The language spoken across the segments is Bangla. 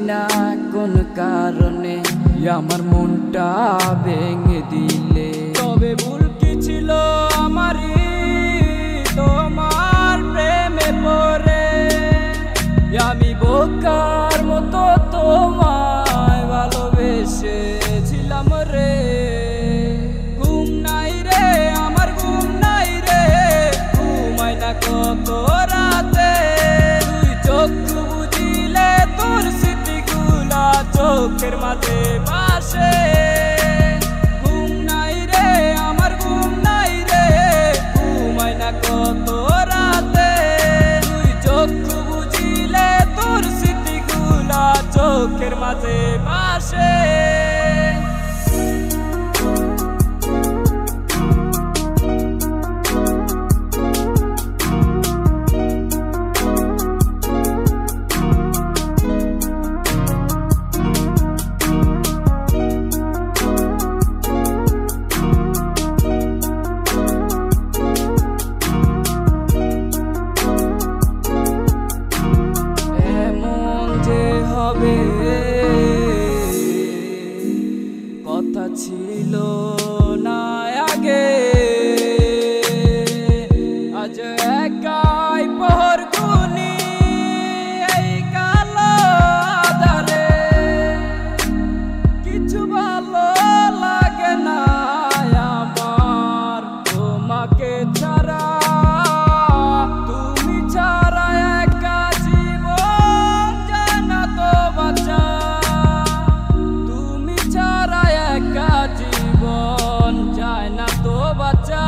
না কোন কারণে আমার মনটা ভেঙে দিলে। তবে ভুল কি ছিল আমারই তোমার প্রেমে পড়ে, আমি বোকার মতো তোমায় ভালোবেসেছিলাম রে। ঘুম নাই রে আমার ঘুম নাই রে, ঘুমাই না কত রাতে, তুই চোখ বুঝিলে তোর স্মৃতিগুলা চোখের মাঝে ভাসে। ঘুম নাই রে আমার ঘুম নাই রে, ঘুমাই না কত রাতে, তুই চোখ বুঝিলে তোর স্মৃতিগুলা চোখের মাঝে ভাসে। কথা ছিল না আগে, আজ একাই পহর গুনি এই কালো আঁধারে, কিছু ভালো লাগে না আমার তোমাকে ছাড়া, তুমি ছাড়া একা জীবন যায় না তো বাঁচা, তুমি ছাড়া একা জীবন যায় না তো বাঁচা।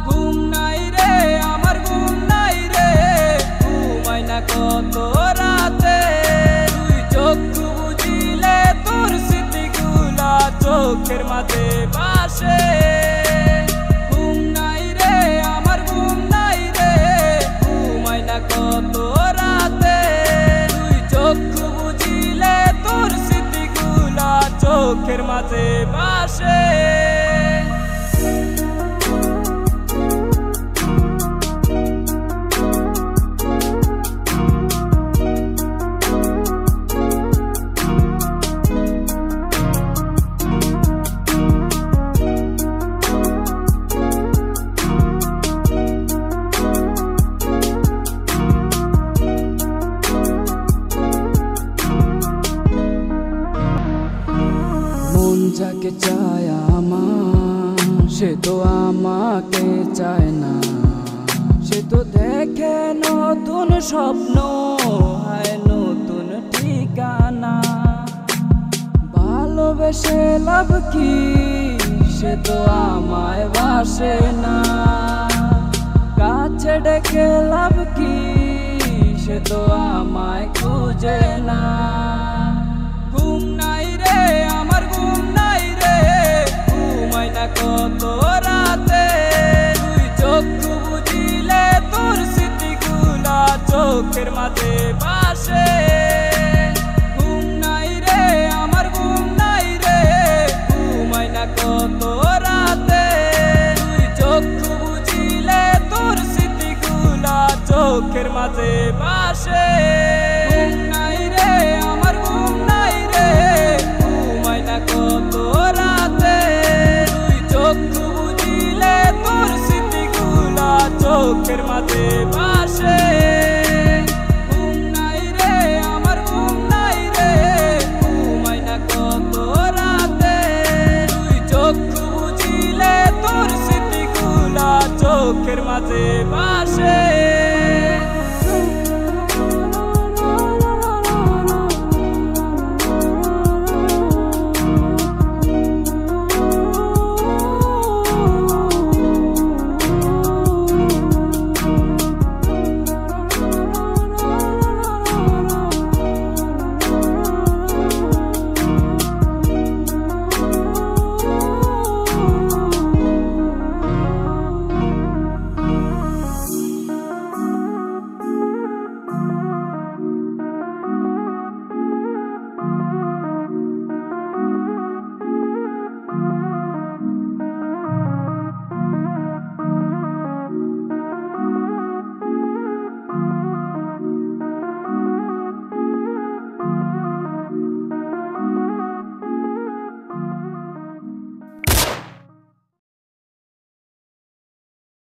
ঘুম নাই রে আমার ঘুম নাই রে, ঘুমাই না কত রাতে, তুই চোখ বুঝিলে তোর স্মৃতিগুলা চোখের মাঝে ভাসে। ঘুম নাই রে আমার ঘুম নাই রে, ঘুমাই না কত রাতে, তুই চোখ বুঝিলে তোর স্মৃতিগুলা চোখের মাঝে ভাসে। মন যাকে চায় আমার সে তো আমাকে চায় না, সে তো দেখে নতুন স্বপ্ন হায় নতুন ঠিকানা। ভালোবেসে লাভ কি সে তো আমায় বাসে না, কাছে ডেকে লাভ কি সে তো আমায় খুঁজে না। ঘুম নাই রে আমার ঘুম নাই রে, ঘুমাই না কত রাতে, তুই চোখ বুঝিলে তোর স্মৃতিগুলা চোখের মাঝে ভাসে। ঘুম নাই রে আমার ঘুম নাই রে, ঘুমাই না কত রাতে, তুই চোখ বুঝিলে তোর স্মৃতিগুলা চোখের মাঝে ভাসে। ঘুম নাই রে আমার ঘুম নাই রে, ঘুমাই না কত রাতে, তুই চোখ বুঝিলে তোর স্মৃতিগুলা চোখের মাঝে